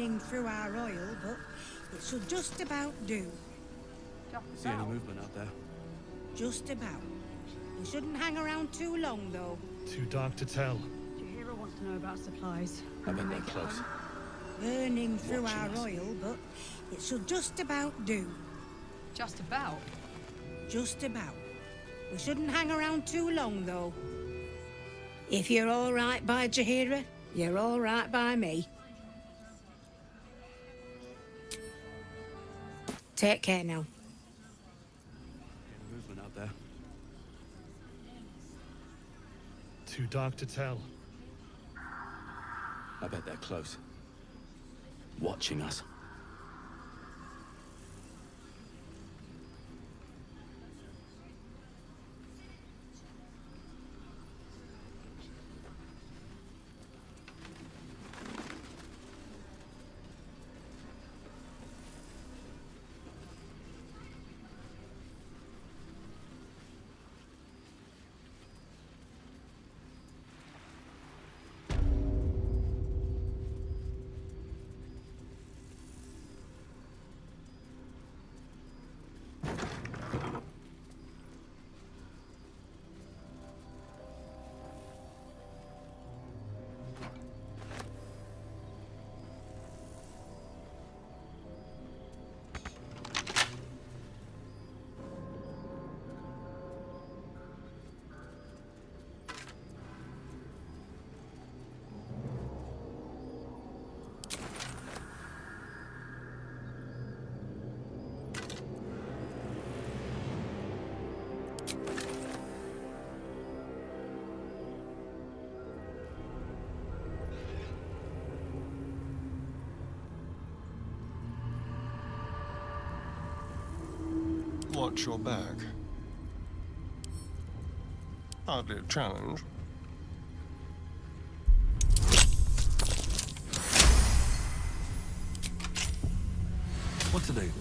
burning through our oil, but it should just about do. See any movement out there? Just about. We shouldn't hang around too long, though. Too dark to tell. Jahira wants to know about supplies. I bet they're close. Burning through Watching our us. oil, but it should just about do. Just about. Just about. We shouldn't hang around too long, though. If you're all right by Jahira, you're all right by me. Take care now. Any movement out there? Too dark to tell. I bet they're close. Watching us. Watch your back. Hardly a challenge. What to do?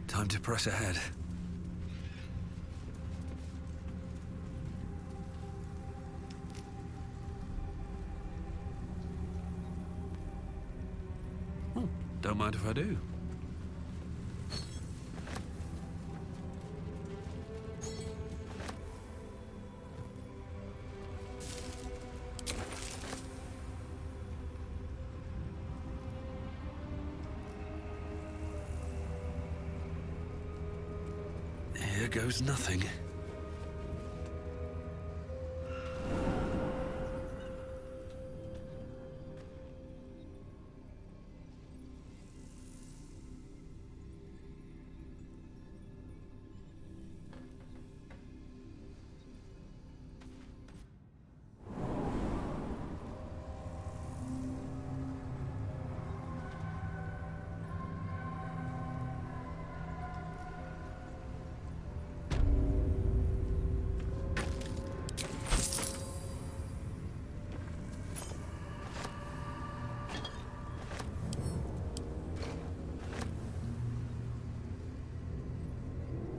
Time to press ahead. Don't mind if I do. Here goes nothing.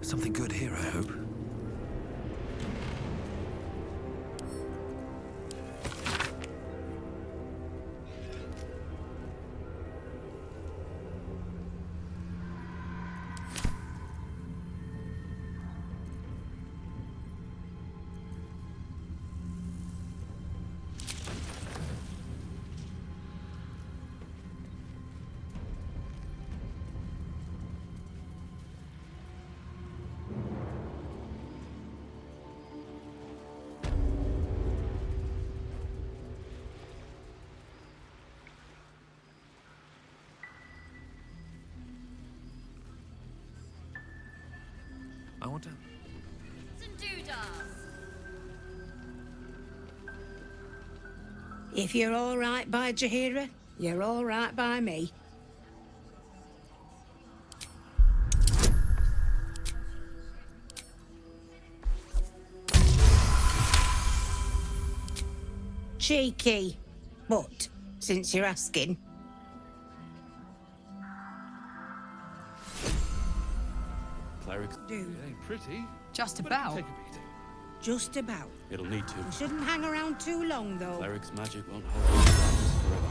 Something good here, I hope. I want to... If you're all right by Jahira, you're all right by me. Cheeky, but since you're asking. Clerics. Do. It ain't pretty. Just but it can about. take a beating. Just about. It'll need to. We shouldn't hang around too long, though. Cleric's magic won't hold these darkness forever.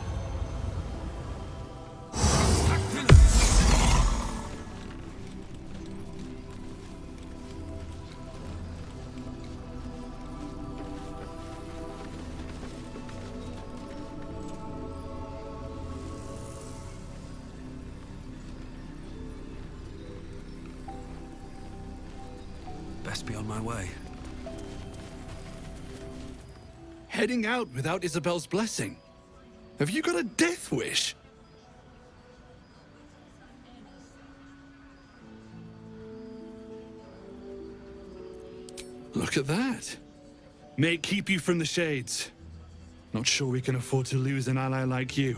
Best be on my way. Heading out without Isabel's blessing? Have you got a death wish? Look at that. May it keep you from the shades. Not sure we can afford to lose an ally like you.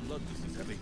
Blood, this is heavy.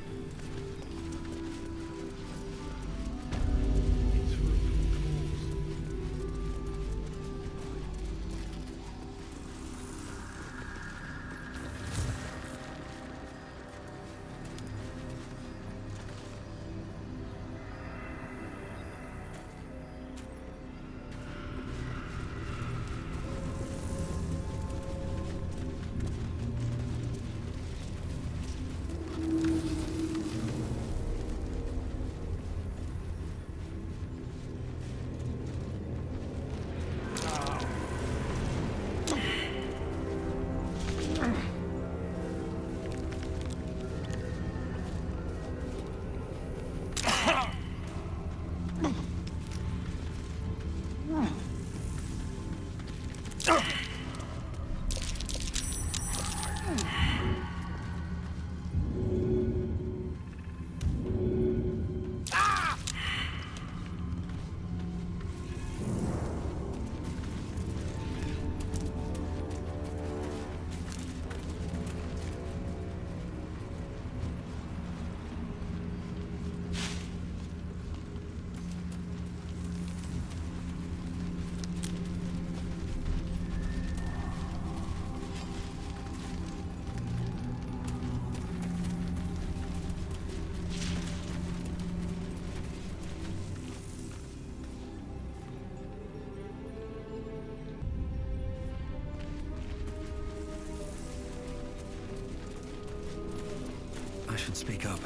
I should speak up.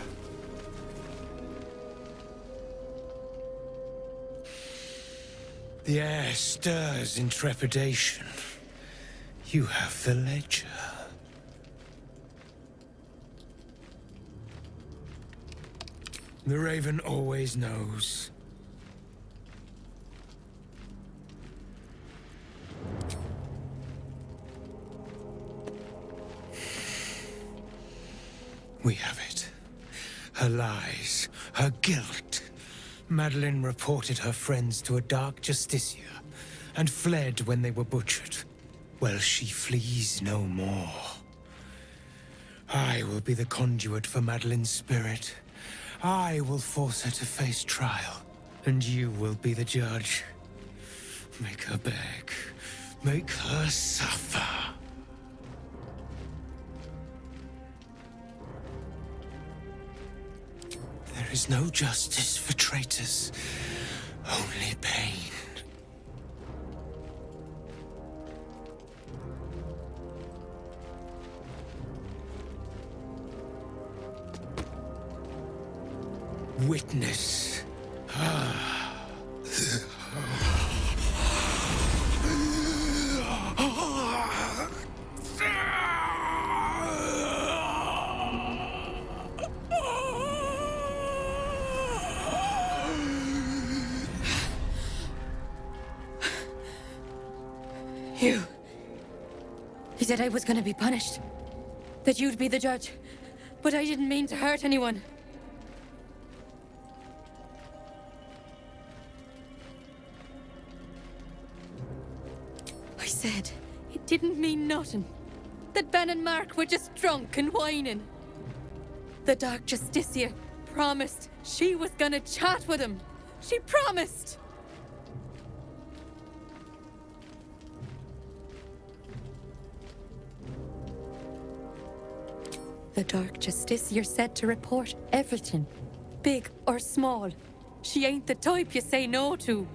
The air stirs in trepidation. You have the ledger. The Raven always knows. We have it. Her lies, her guilt. Madeline reported her friends to a dark justiciar and fled when they were butchered. Well, she flees no more. I will be the conduit for Madeline's spirit. I will force her to face trial, and you will be the judge. Make her beg. Make her suffer. There is no justice for traitors, only pain. Witness. He said I was gonna be punished. That you'd be the judge. But I didn't mean to hurt anyone. I said it didn't mean nothing. That Ben and Mark were just drunk and whining. The Dark Justiciar promised she was gonna chat with him. She promised! The Dark Justiciar said to report everything, big or small. She ain't the type you say no to.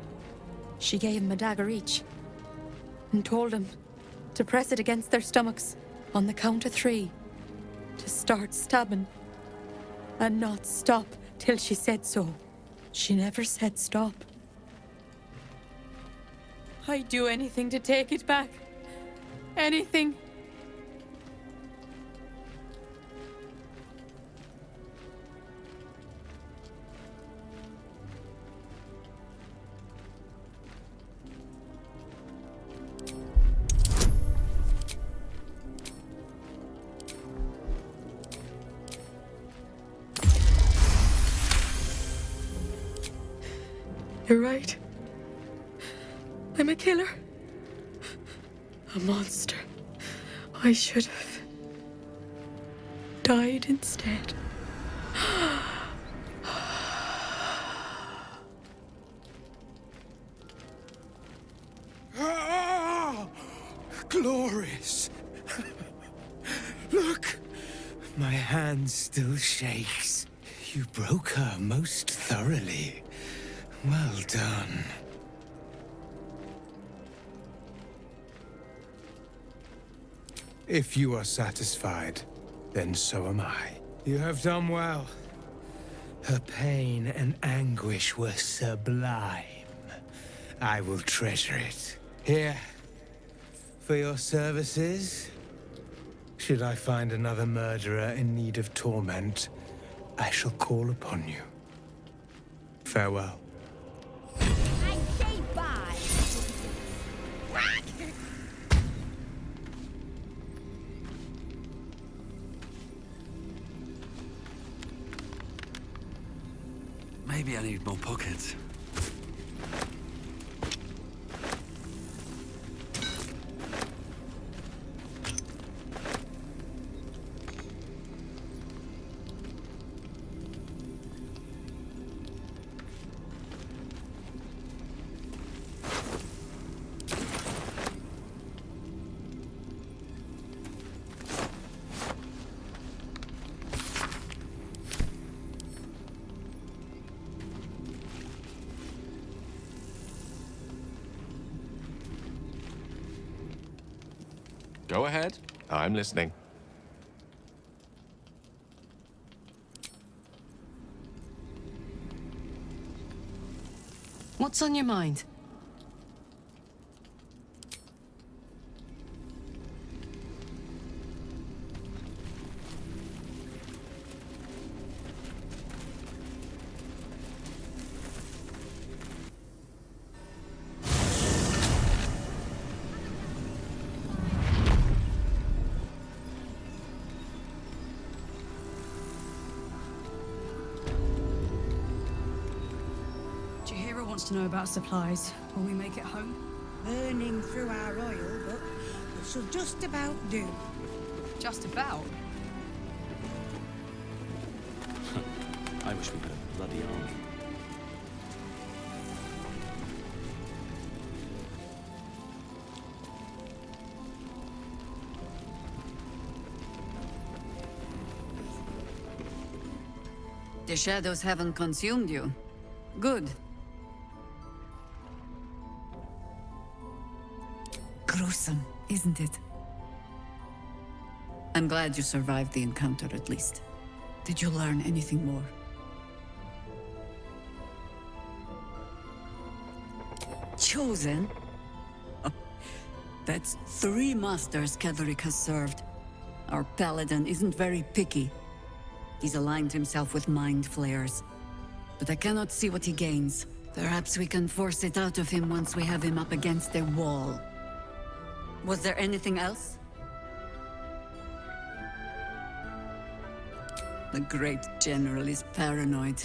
She gave him a dagger each and told him to press it against their stomachs on the count of 3, to start stabbing and not stop till she said so. She never said stop. I'd do anything to take it back. Anything. You're right. I'm a killer. A monster. I should have died instead. Ah! Glorious! Look! My hand still shakes. You broke her most thoroughly. Well done. If you are satisfied, then so am I. You have done well. Her pain and anguish were sublime. I will treasure it. Here, for your services. Should I find another murderer in need of torment, I shall call upon you. Farewell. I say bye. Maybe I need more pockets. Go ahead. I'm listening. What's on your mind? To know about supplies. Will we make it home? Burning through our oil, but it shall just about do. Just about? I wish we had a bloody army. The shadows haven't consumed you. Good. Gruesome, isn't it? I'm glad you survived the encounter at least. Did you learn anything more? Chosen? Oh, that's 3 masters Ketheric has served. Our paladin isn't very picky. He's aligned himself with mind flayers. But I cannot see what he gains. Perhaps we can force it out of him once we have him up against a wall. Was there anything else? The great general is paranoid.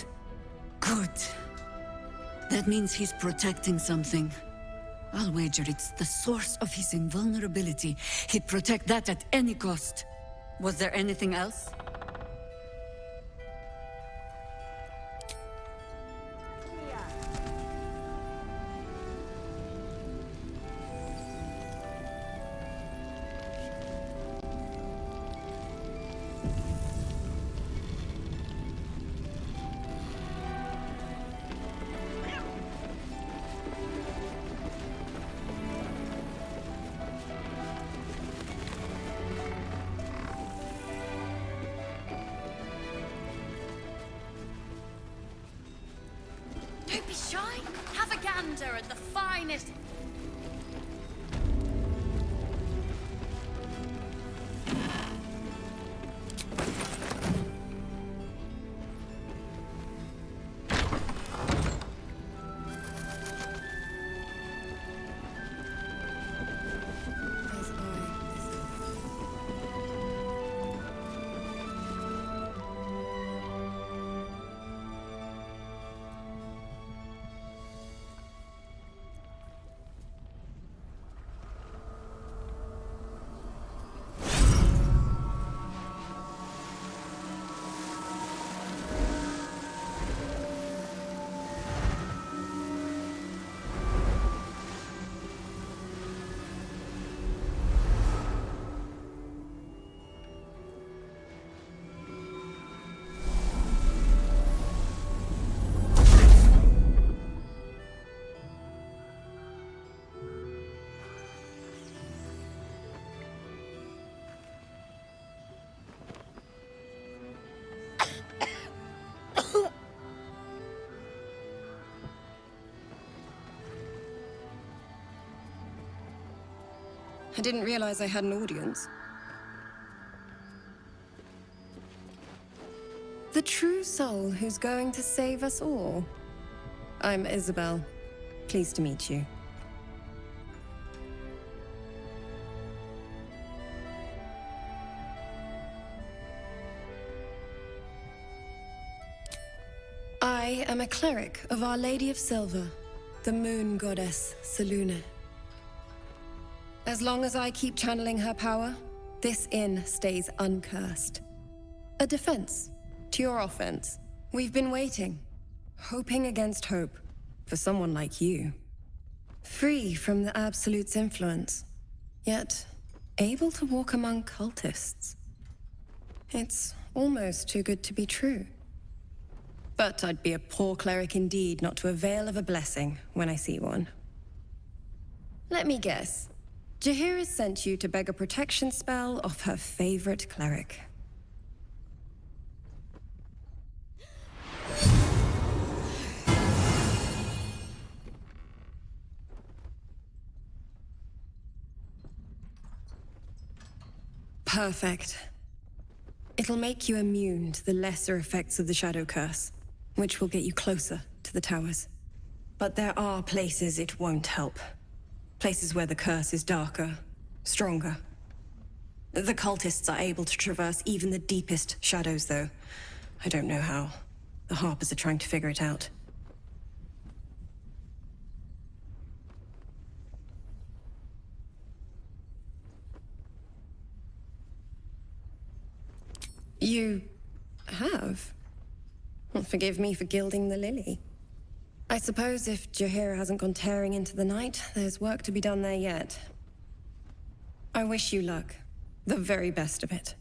Good. That means he's protecting something. I'll wager it's the source of his invulnerability. He'd protect that at any cost. Was there anything else? splendor and the finest. I didn't realize I had an audience. The true soul who's going to save us all. I'm Isobel. Pleased to meet you. I am a cleric of Our Lady of Silver, the moon goddess Selûne. As long as I keep channeling her power, this inn stays uncursed. A defense to your offense. We've been waiting, hoping against hope, for someone like you. Free from the Absolute's influence, yet able to walk among cultists. It's almost too good to be true. But I'd be a poor cleric indeed not to avail of a blessing when I see one. Let me guess. Jaheira sent you to beg a protection spell off her favorite cleric. Perfect. It'll make you immune to the lesser effects of the Shadow Curse, which will get you closer to the towers. But there are places it won't help. Places where the curse is darker, stronger. The cultists are able to traverse even the deepest shadows, though. I don't know how. The Harpers are trying to figure it out. You have? Well, forgive me for gilding the lily. I suppose if Jaheira hasn't gone tearing into the night, there's work to be done there yet. I wish you luck. The very best of it.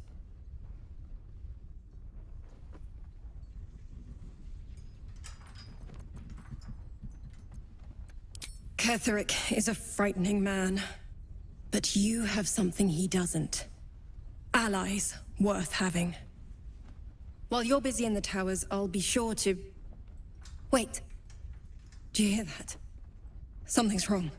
Ketheric is a frightening man. But you have something he doesn't. Allies worth having. While you're busy in the towers, I'll be sure to... Wait. Do you hear that? Something's wrong.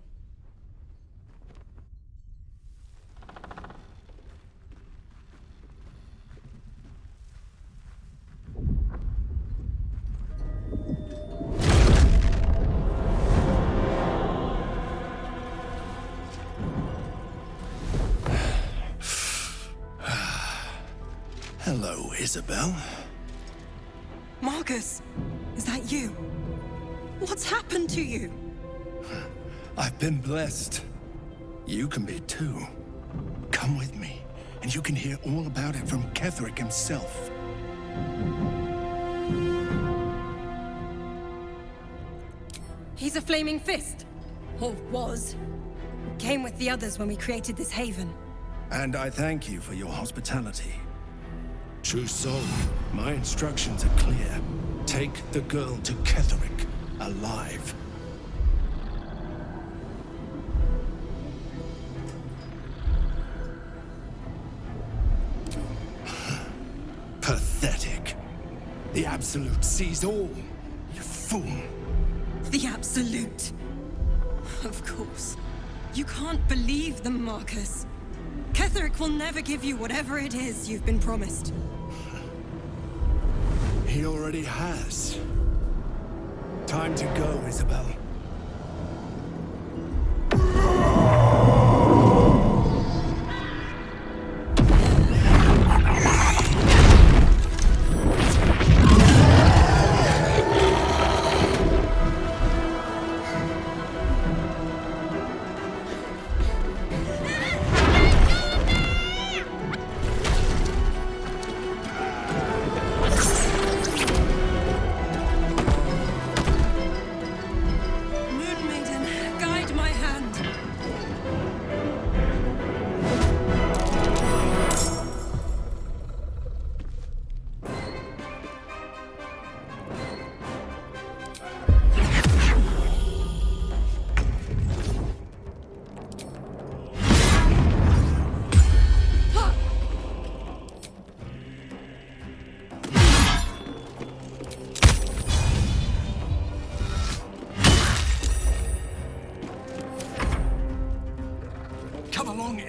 Hello, Isobel. Marcus, is that you? What's happened to you? I've been blessed. You can be too. Come with me, and you can hear all about it from Ketheric himself. He's a flaming fist. Or was. Came with the others when we created this haven. And I thank you for your hospitality. True soul, my instructions are clear. Take the girl to Ketheric, alive. Pathetic. The Absolute sees all, you fool. The Absolute. Of course. You can't believe them, Marcus. Ketherick will never give you whatever it is you've been promised. He already has. Time to go, Isobel.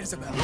Isobel.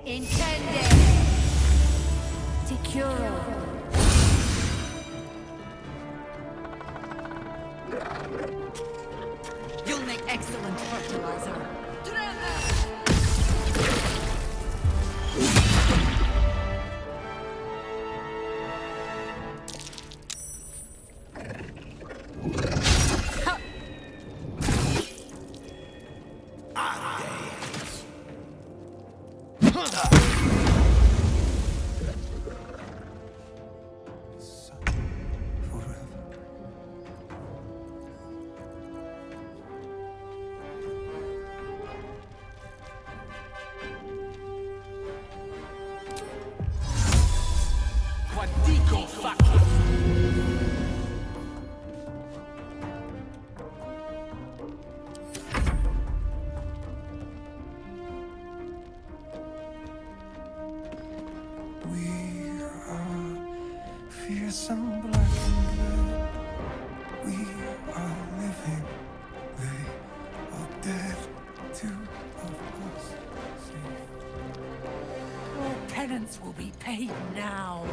Intende. Securo. You'll make excellent fertilizer. Fearsome black and blue. We are living. They are dead. Two of us safe. Your penance will be paid now.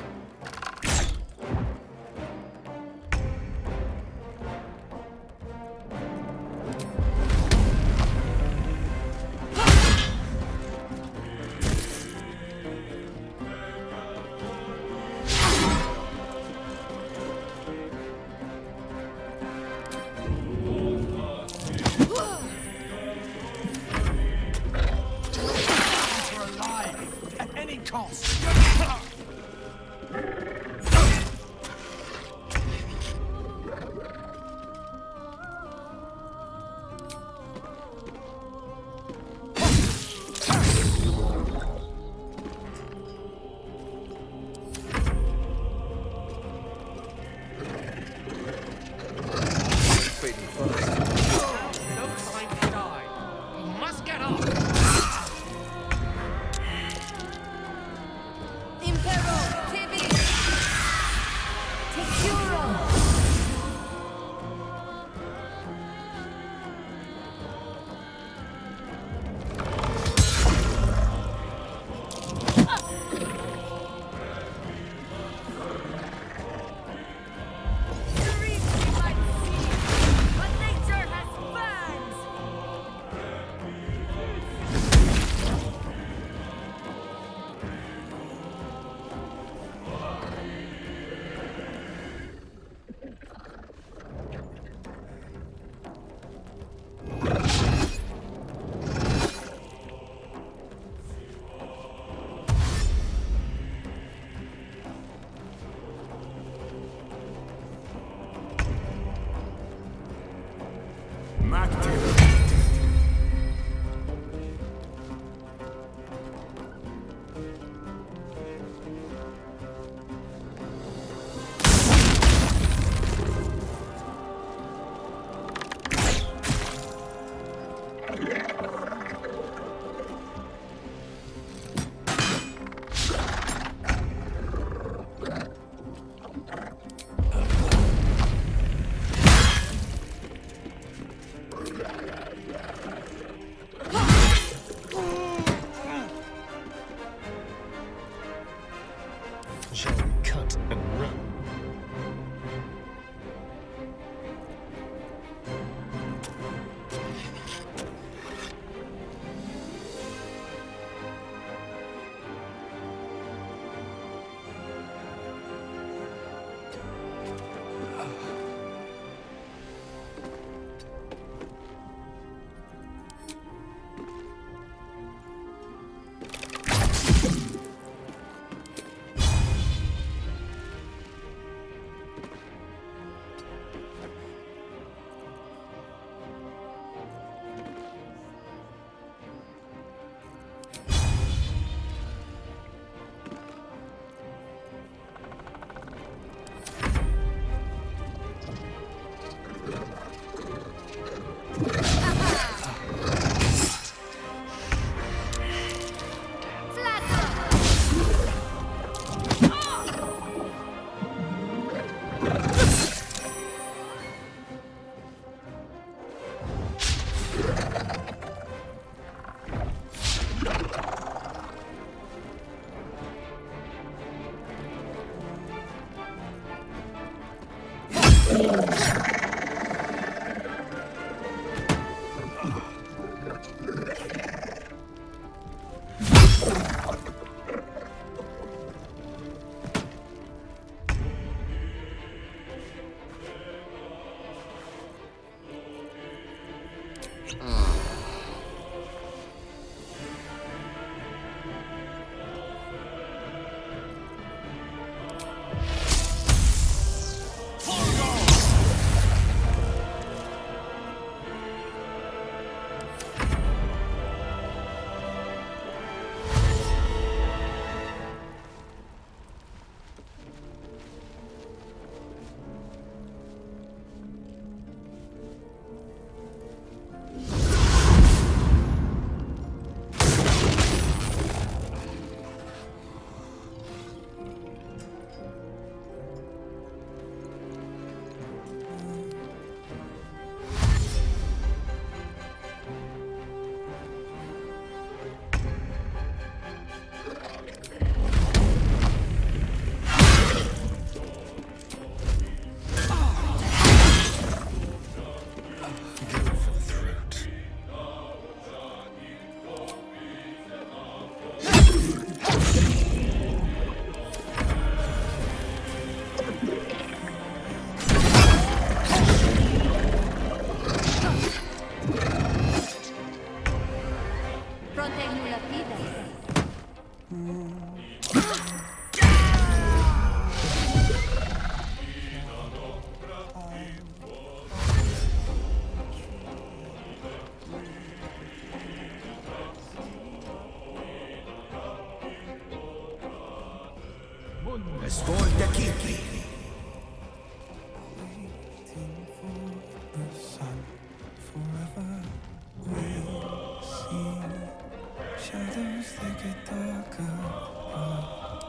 Shall we cut and run?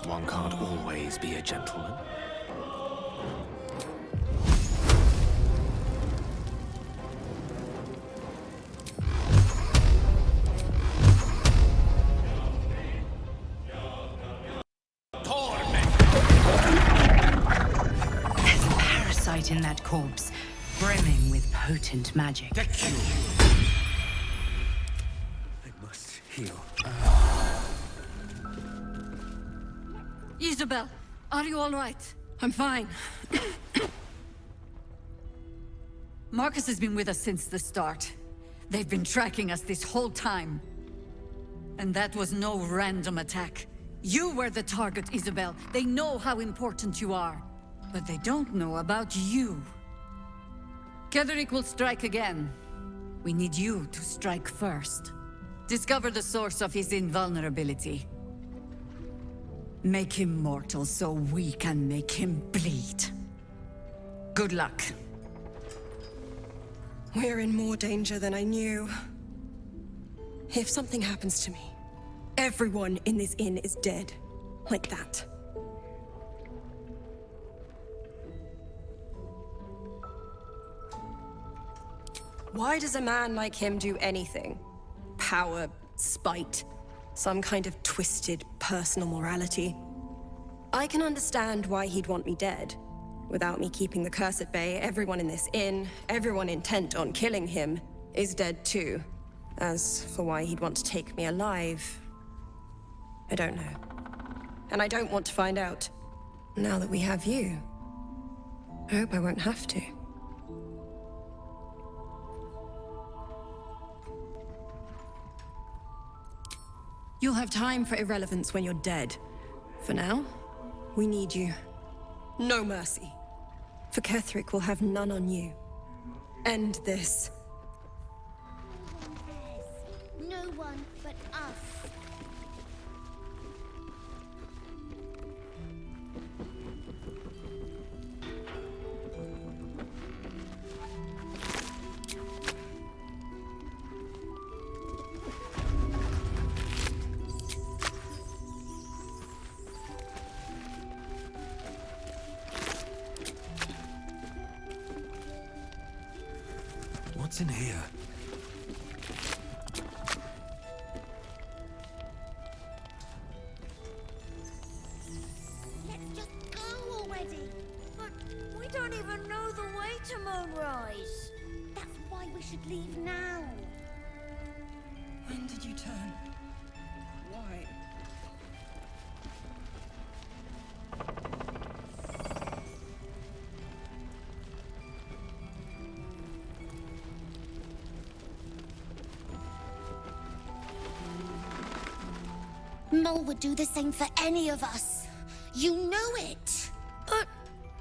One can't always be a gentleman. There's a parasite in that corpse, brimming with potent magic. I must heal. Isobel, are you all right? I'm fine. Marcus has been with us since the start. They've been tracking us this whole time. And that was no random attack. You were the target, Isobel. They know how important you are. But they don't know about you. Ketheric will strike again. We need you to strike first. Discover the source of his invulnerability. Make him mortal so we can make him bleed. Good luck. We're in more danger than I knew. If something happens to me, everyone in this inn is dead. Like that. Why does a man like him do anything? Power, spite, some kind of twisted personal morality. I can understand why he'd want me dead. Without me keeping the curse at bay, everyone in this inn, everyone intent on killing him, is dead too. As for why he'd want to take me alive, I don't know. And I don't want to find out. Now that we have you, I hope I won't have to. You'll have time for irrelevance when you're dead. For now, we need you. No mercy. For Ketherick will have none on you. End this. No one but us. What's in here? Let's just go already. But we don't even know the way to Moonrise. That's why we should leave now. When did you turn? Why? Mole would do the same for any of us. You know it. But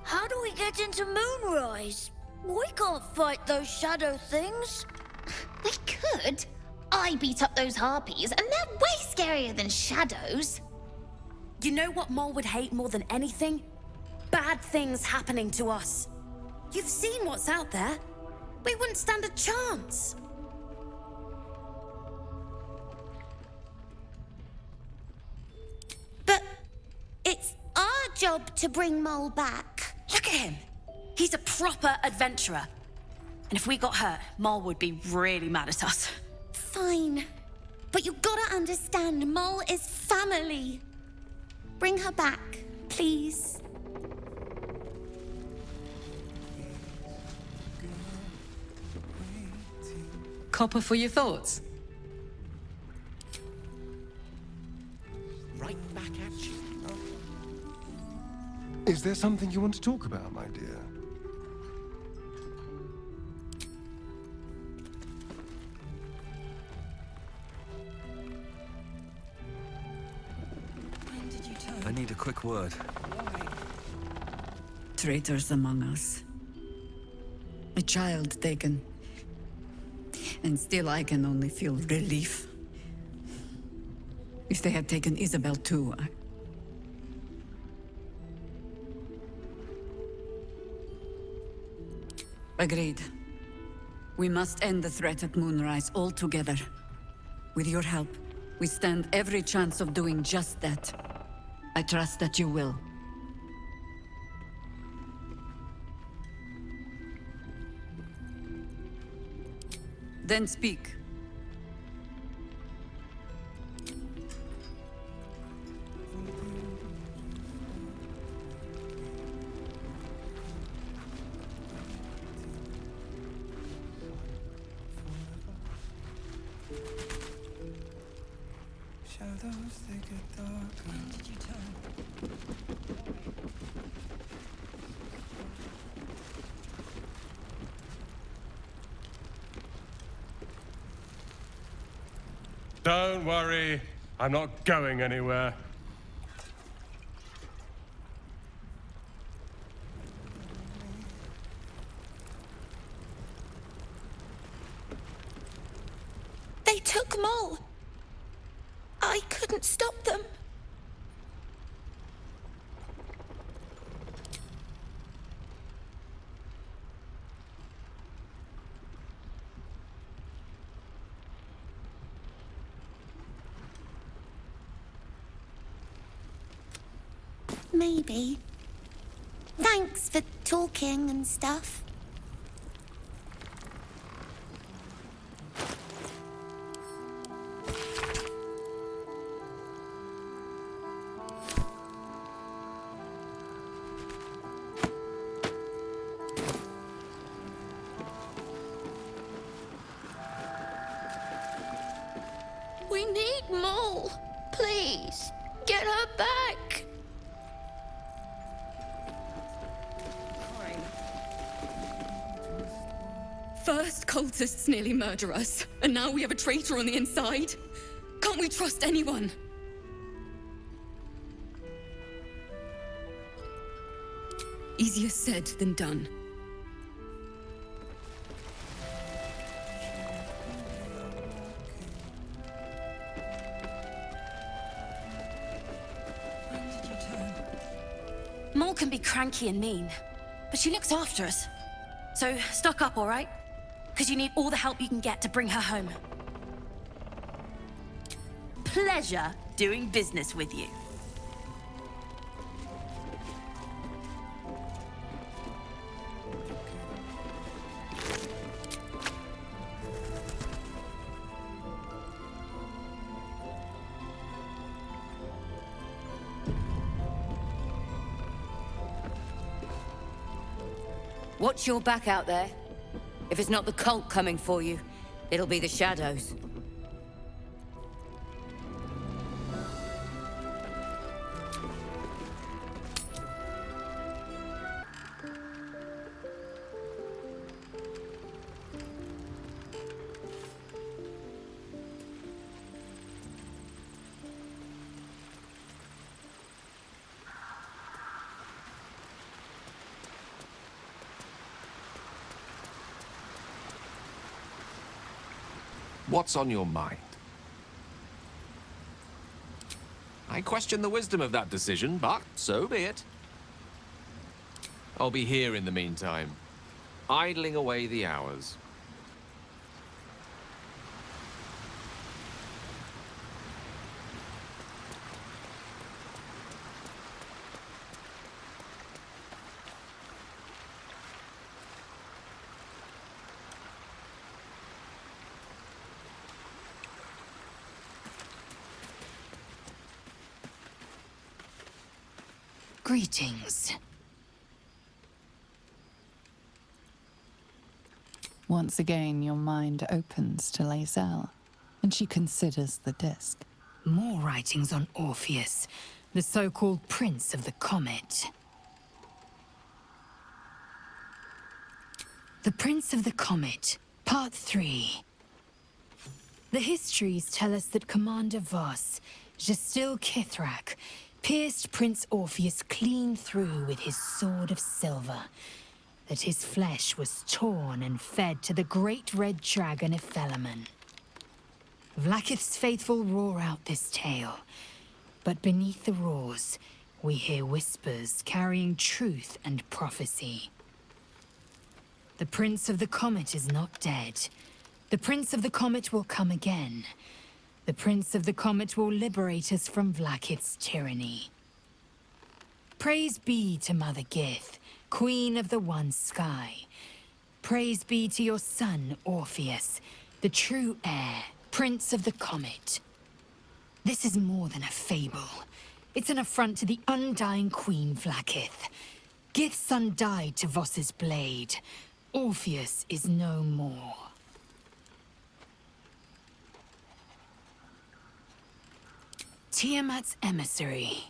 how do we get into Moonrise? We can't fight those shadow things. We could. I beat up those harpies, and they're way scarier than shadows. You know what Mole would hate more than anything? Bad things happening to us. You've seen what's out there. We wouldn't stand a chance. But it's our job to bring Mole back. Look at him. He's a proper adventurer. And if we got hurt, Mole would be really mad at us. Fine. But you gotta understand, Mole is family. Bring her back, please. Copper for your thoughts? Right back at you. Is there something you want to talk about, my dear? When did you turn? I need a quick word. Why? Traitors among us. A child taken. And still I can only feel relief. If they had taken Isobel too, Agreed. We must end the threat at Moonrise altogether. With your help, we stand every chance of doing just that. I trust that you will. Then speak. Shadows, they get darker. When did you turn? Don't worry, I'm not going anywhere. They took Mole. I couldn't stop them. Maybe. Thanks for talking and stuff. get her back. First cultists nearly murder us, and now we have a traitor on the inside. Can't we trust anyone? Easier said than done. Mole can be cranky and mean, but she looks after us. So, stock up, all right? Because you need all the help you can get to bring her home. Pleasure doing business with you. Watch your back out there. If it's not the cult coming for you, it'll be the shadows. What's on your mind? I question the wisdom of that decision, but so be it. I'll be here in the meantime, idling away the hours. Greetings. Once again, your mind opens to Lae'zel, and she considers the disc. More writings on Orpheus, the so-called Prince of the Comet. The Prince of the Comet, Part 3. The histories tell us that Commander Voss, Gestil Kithrak, pierced Prince Orpheus clean through with his sword of silver, that his flesh was torn and fed to the great red dragon Ephelemon. Vlaakith's faithful roar out this tale, but beneath the roars, we hear whispers carrying truth and prophecy. The Prince of the Comet is not dead. The Prince of the Comet will come again. The Prince of the Comet will liberate us from Vlaakith's tyranny. Praise be to Mother Gith, Queen of the One Sky. Praise be to your son, Orpheus, the true heir, Prince of the Comet. This is more than a fable. It's an affront to the undying Queen Vlaakith. Gith's son died to Voss's blade. Orpheus is no more. Tiamat's emissary.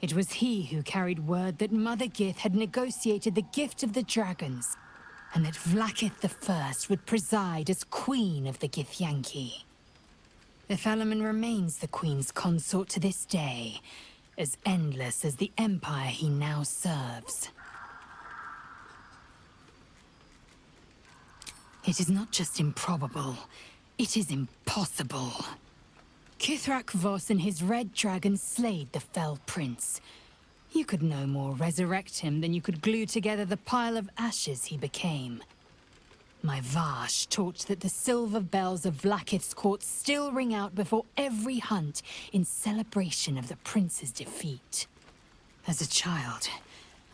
It was he who carried word that Mother Gith had negotiated the gift of the dragons, and that Vlaakith the First would preside as Queen of the Githyanki. Ephelemon remains the Queen's consort to this day, as endless as the empire he now serves. It is not just improbable, it is impossible. Kithrak Voss and his red dragon slayed the fell prince. You could no more resurrect him than you could glue together the pile of ashes he became. My Vash taught that the silver bells of Vlaakith's court still ring out before every hunt in celebration of the prince's defeat. As a child,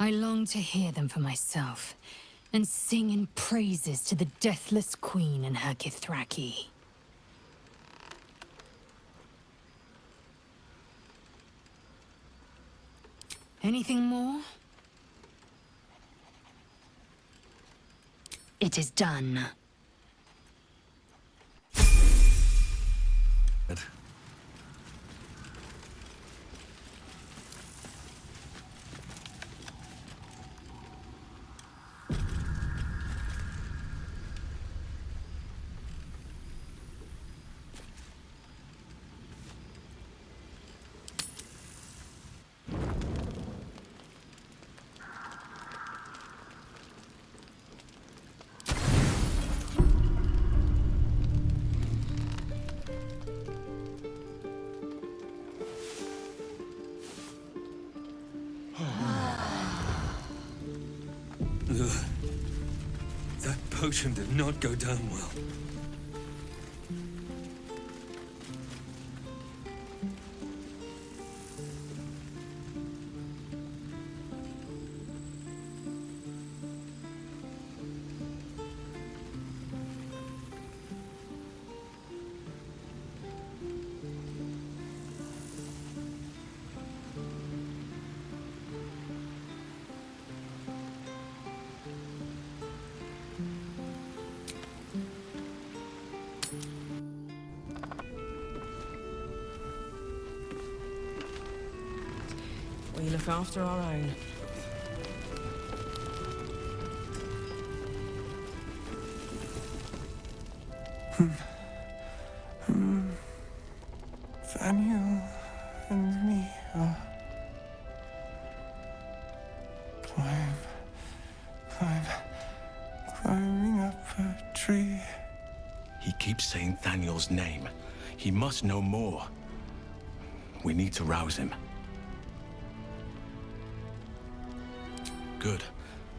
I longed to hear them for myself, and sing in praises to the deathless queen and her Githraki. Anything more? It is done. potion did not go down well. We look after our own. Thaniel and me are climbing up a tree. He keeps saying Thaniel's name. He must know more. We need to rouse him. Good.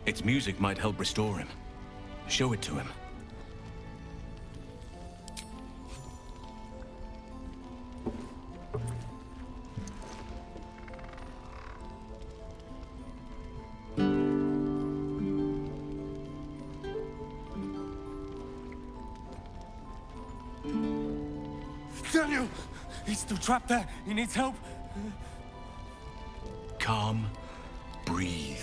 Its music might help restore him. Show it to him. Thaniel! He's still trapped there. He needs help. Calm. Breathe.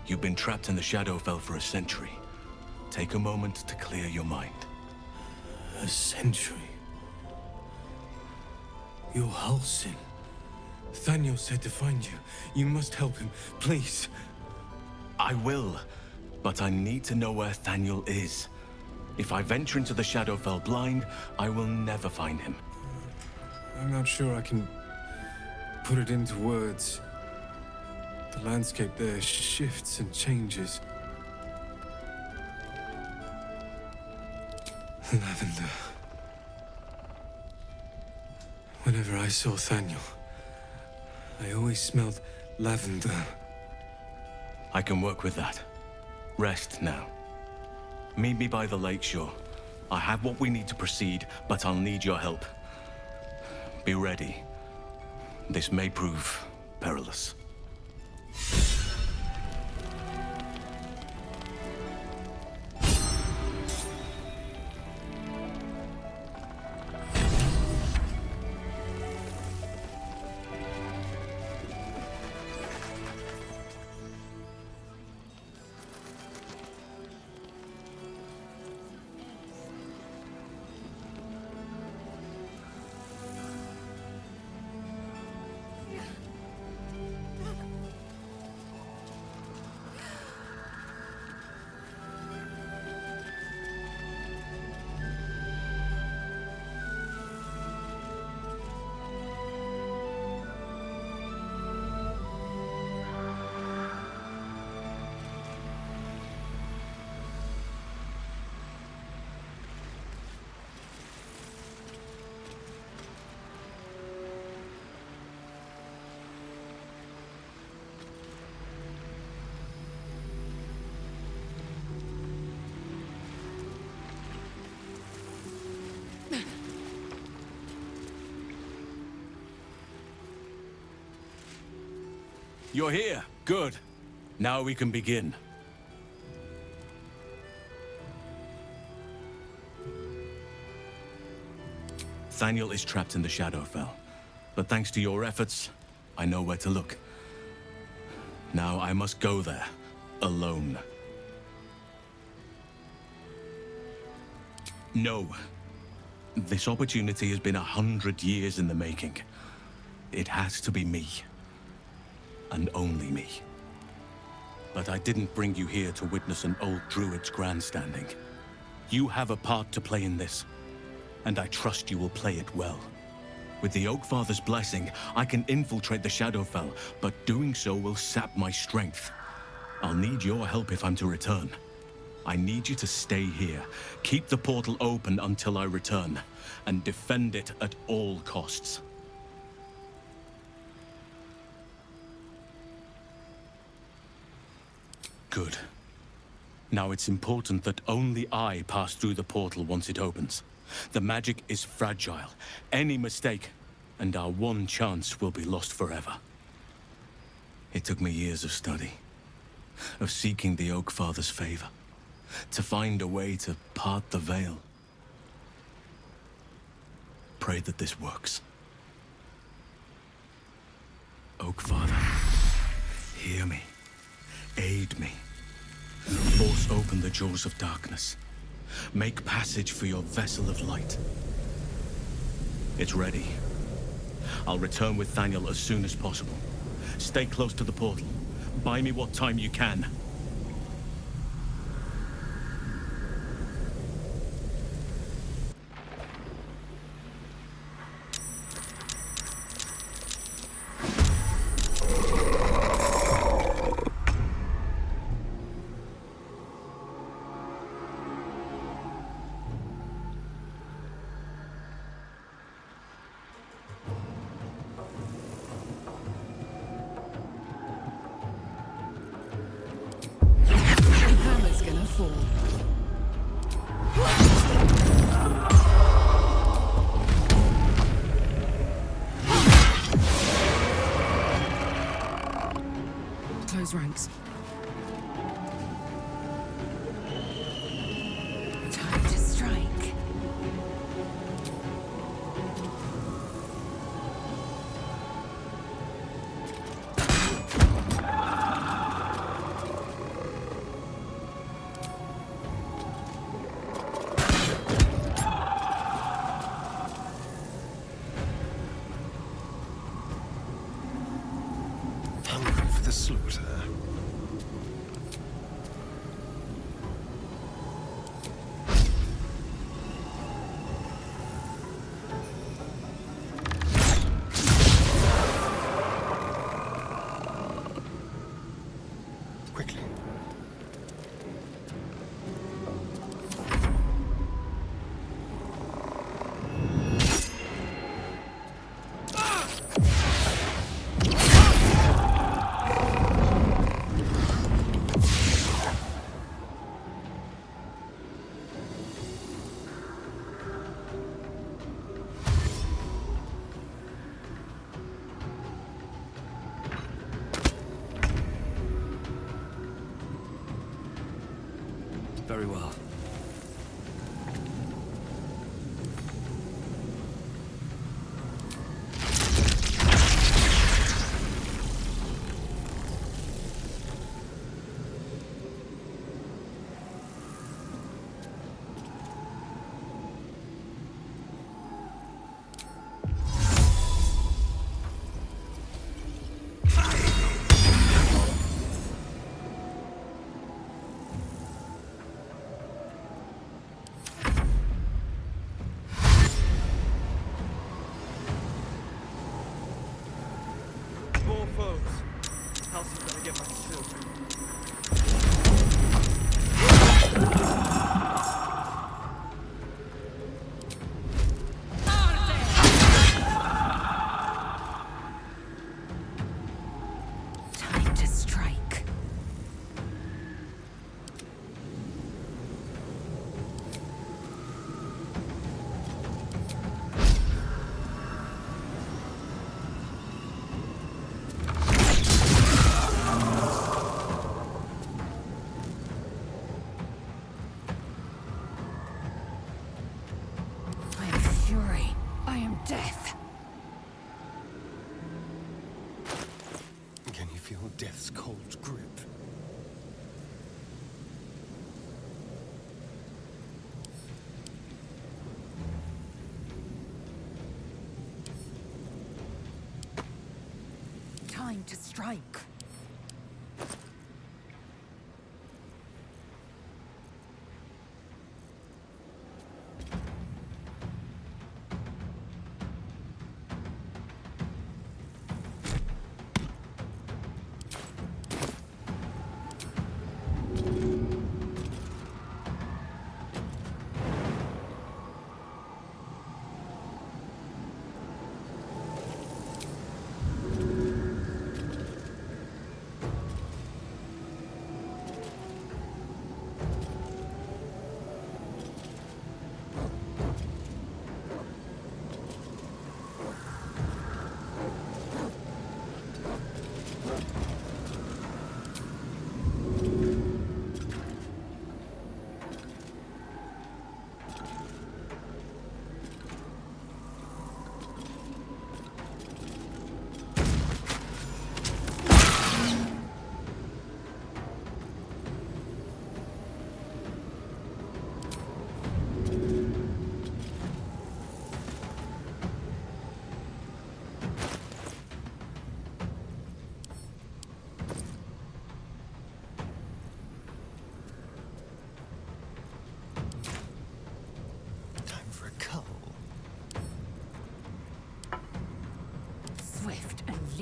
You've been trapped in the Shadowfell for a century. Take a moment to clear your mind. A century? You're Halsin. Thaniel said to find you. You must help him, please. I will, but I need to know where Thaniel is. If I venture into the Shadowfell blind, I will never find him. I'm not sure I can put it into words. The landscape there shifts and changes. Lavender. Whenever I saw Thaniel, I always smelled lavender. I can work with that. Rest now. Meet me by the lakeshore. I have what we need to proceed, but I'll need your help. Be ready. This may prove perilous. You're here. Good. Now we can begin. Thaniel is trapped in the Shadowfell, but thanks to your efforts, I know where to look. Now I must go there, alone. No. This opportunity has been 100 years in the making. It has to be me. And only me. But I didn't bring you here to witness an old druid's grandstanding. You have a part to play in this, and I trust you will play it well. With the Oakfather's blessing, I can infiltrate the Shadowfell, but doing so will sap my strength. I'll need your help if I'm to return. I need you to stay here, keep the portal open until I return, and defend it at all costs. Good. Now it's important that only I pass through the portal once it opens. The magic is fragile. Any mistake, and our one chance will be lost forever. It took me years of study, of seeking the Oak Father's favor, to find a way to part the veil. Pray that this works. Oak Father, hear me. Aid me. Force open the jaws of darkness. Make passage for your vessel of light. It's ready. I'll return with Thaniel as soon as possible. Stay close to the portal. Buy me what time you can. Close ranks. Time to strike. Hungry for the slaughter. Quickly. Very well. More foes. Halsin's gonna get my children. Time to strike. I am fury. I am death. Can you feel death's cold grip? Time to strike.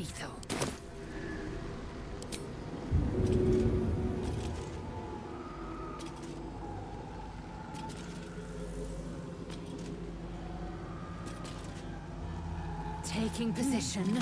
lethal. Taking position.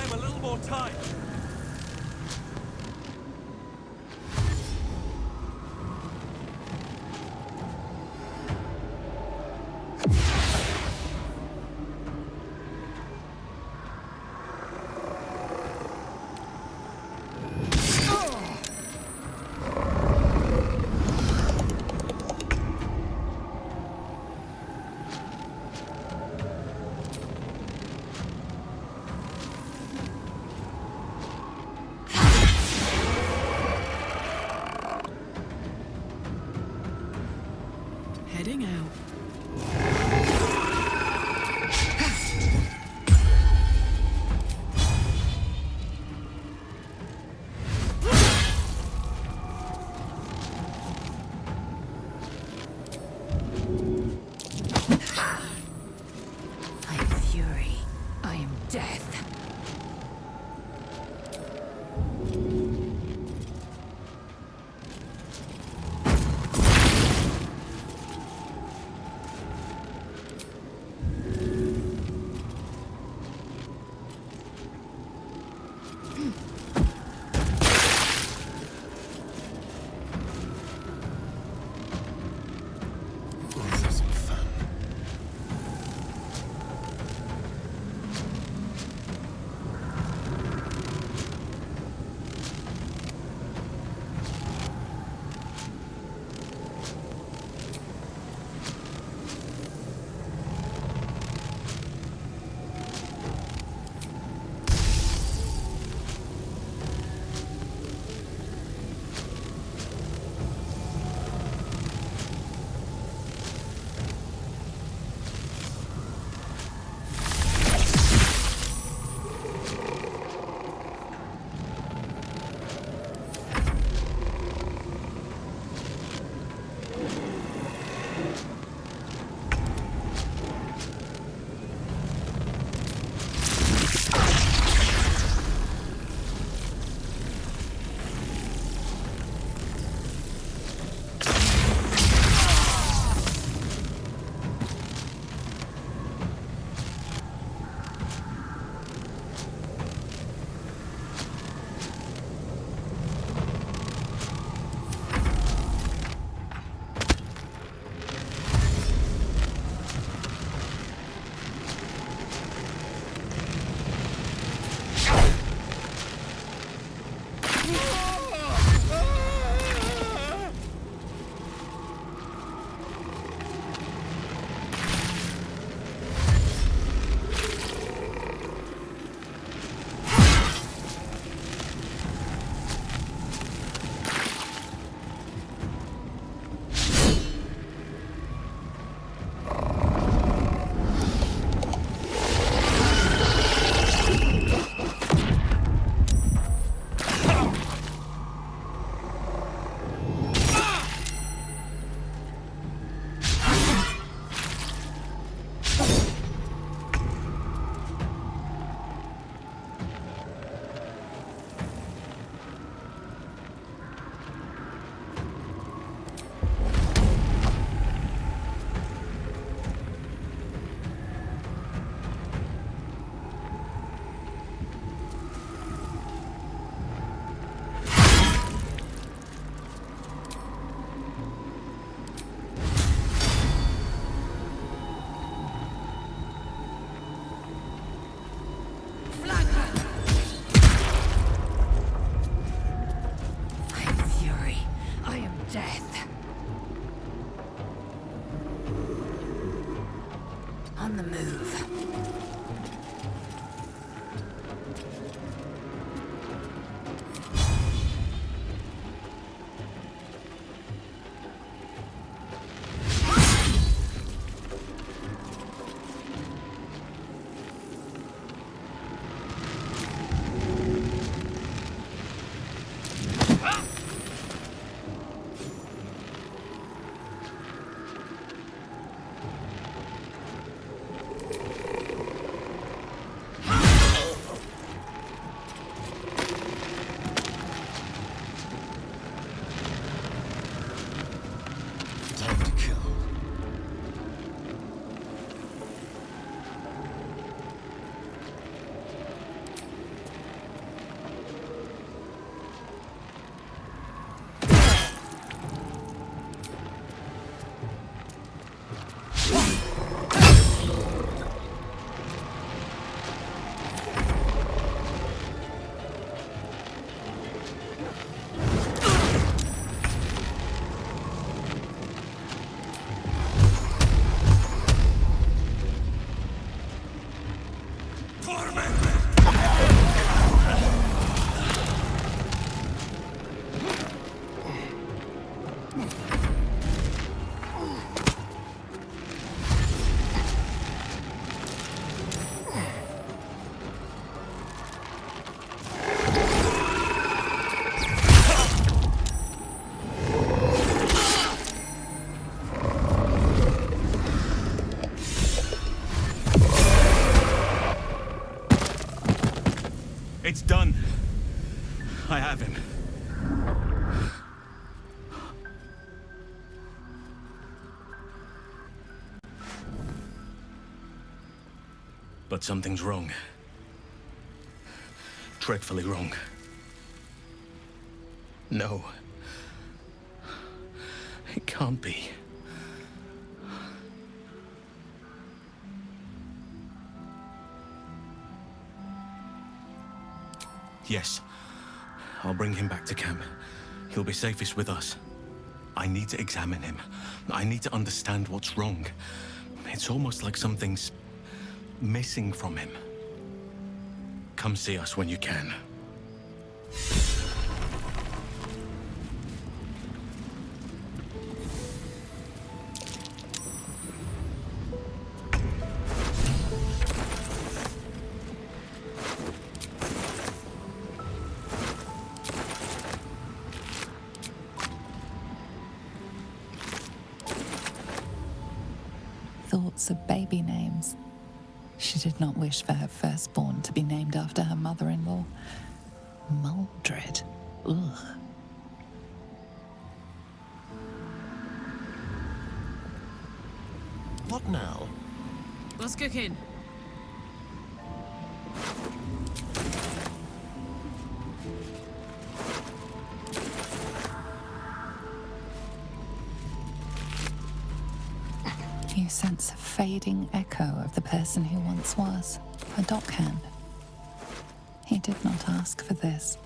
buy him a little more time. Heading out. I am fury. I am death. Let's have some fun. On the move. It's done. I have him. But something's wrong. Dreadfully wrong. No. It can't be. Yes. I'll bring him back to camp. He'll be safest with us. I need to examine him. I need to understand what's wrong. It's almost like something's missing from him. Come see us when you can. Thoughts of baby names. She did not wish for her firstborn to be named after her mother-in-law. Maldred. Ugh. What now? What's cooking? You sense a fading echo of the person who once was, a dockhand. He did not ask for this.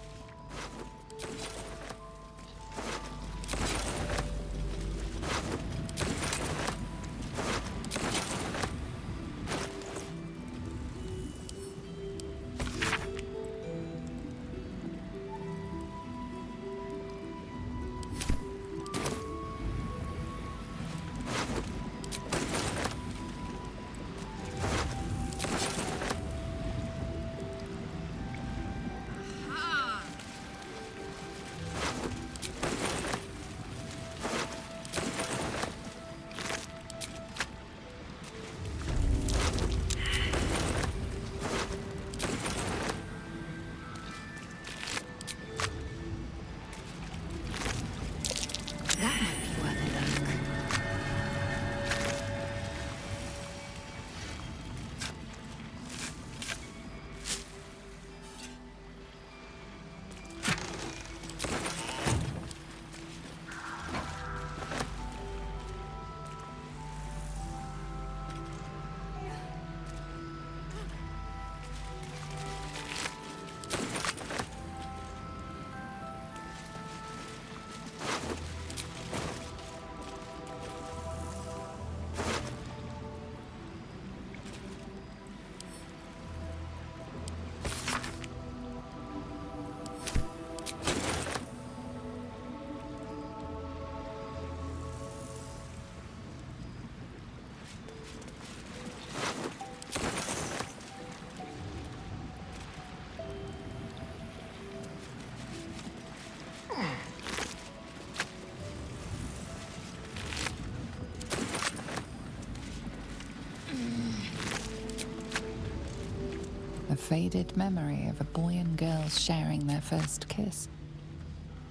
A faded memory of a boy and girl sharing their first kiss.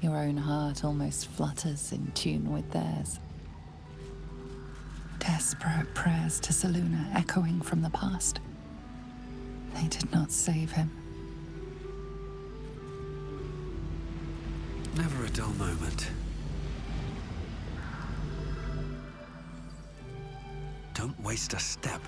Your own heart almost flutters in tune with theirs. Desperate prayers to Selûne echoing from the past. They did not save him. Never a dull moment. Don't waste a step.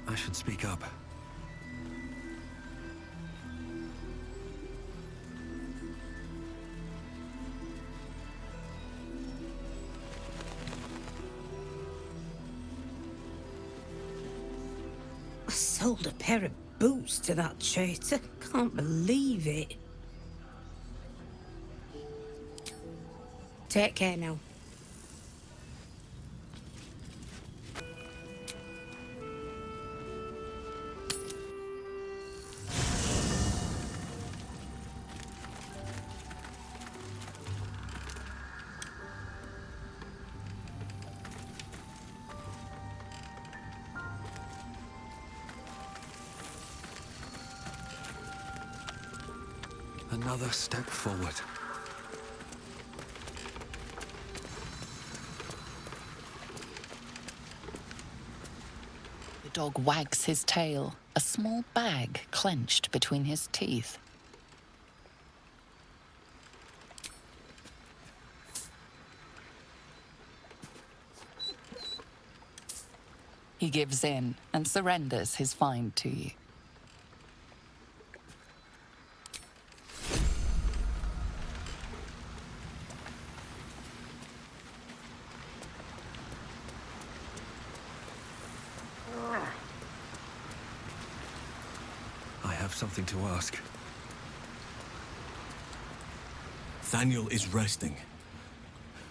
I should speak up. So Sold a pair of boots to that traitor. Can't believe it. Take care now. Another step forward. The dog wags his tail, a small bag clenched between his teeth. He gives in and surrenders his find to you. I have something to ask. Thaniel is resting,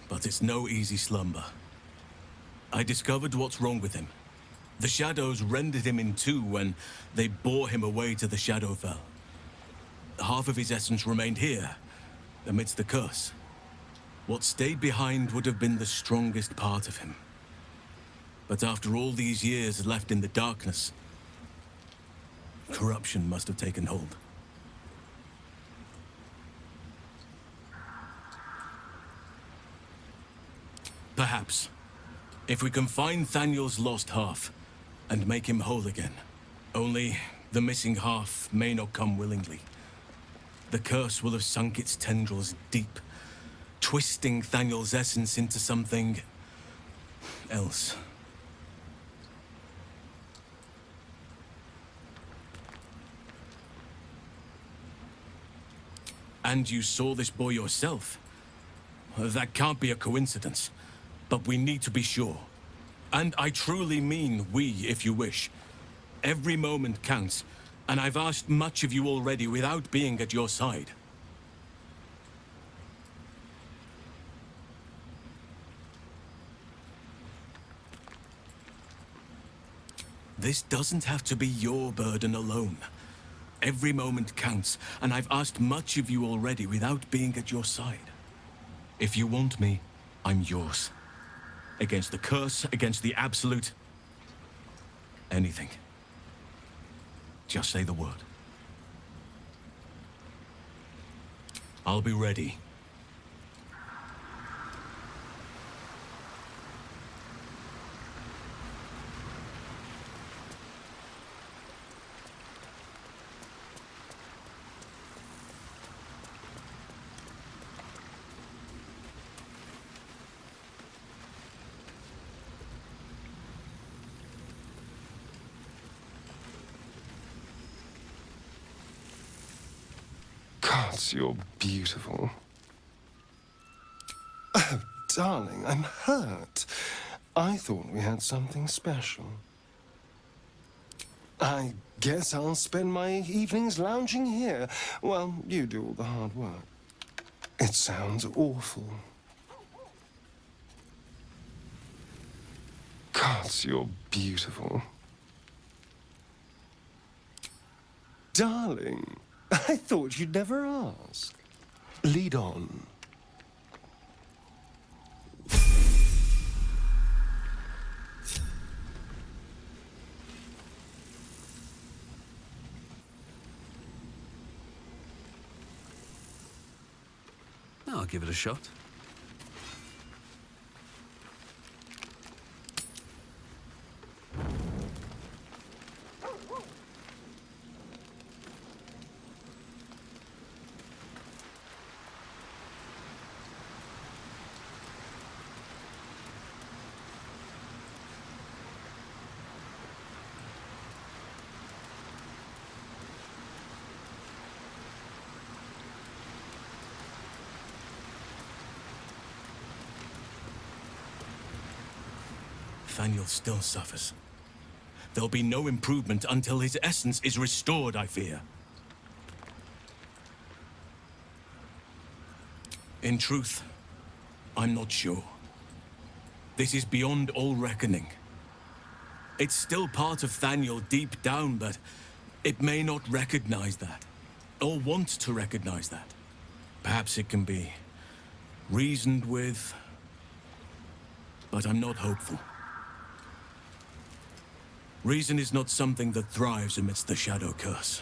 but it's no easy slumber. I discovered what's wrong with him. The shadows rendered him in two when they bore him away to the Shadowfell. Half of his essence remained here, amidst the curse. What stayed behind would have been the strongest part of him. But after all these years left in the darkness, corruption must have taken hold. Perhaps, if we can find Thaniel's lost half and make him whole again. Only the missing half may not come willingly. The curse will have sunk its tendrils deep, twisting Thaniel's essence into something else. And you saw this boy yourself. That can't be a coincidence, but we need to be sure. And I truly mean we, if you wish. Every moment counts, and I've asked much of you already without being at your side. This doesn't have to be your burden alone. Every moment counts, and I've asked much of you already without being at your side. If you want me, I'm yours. Against the curse, against the absolute. Anything. Just say the word. I'll be ready. God, you're beautiful. Oh, darling, I'm hurt. I thought we had something special. I guess I'll spend my evenings lounging here while you do all the hard work. It sounds awful. God, you're beautiful. Darling, I thought you'd never ask. Lead on. I'll give it a shot. Thaniel still suffers. There'll be no improvement until his essence is restored, I fear. In truth, I'm not sure. This is beyond all reckoning. It's still part of Thaniel deep down, but it may not recognize that, or want to recognize that. Perhaps it can be reasoned with, but I'm not hopeful. Reason is not something that thrives amidst the Shadow Curse.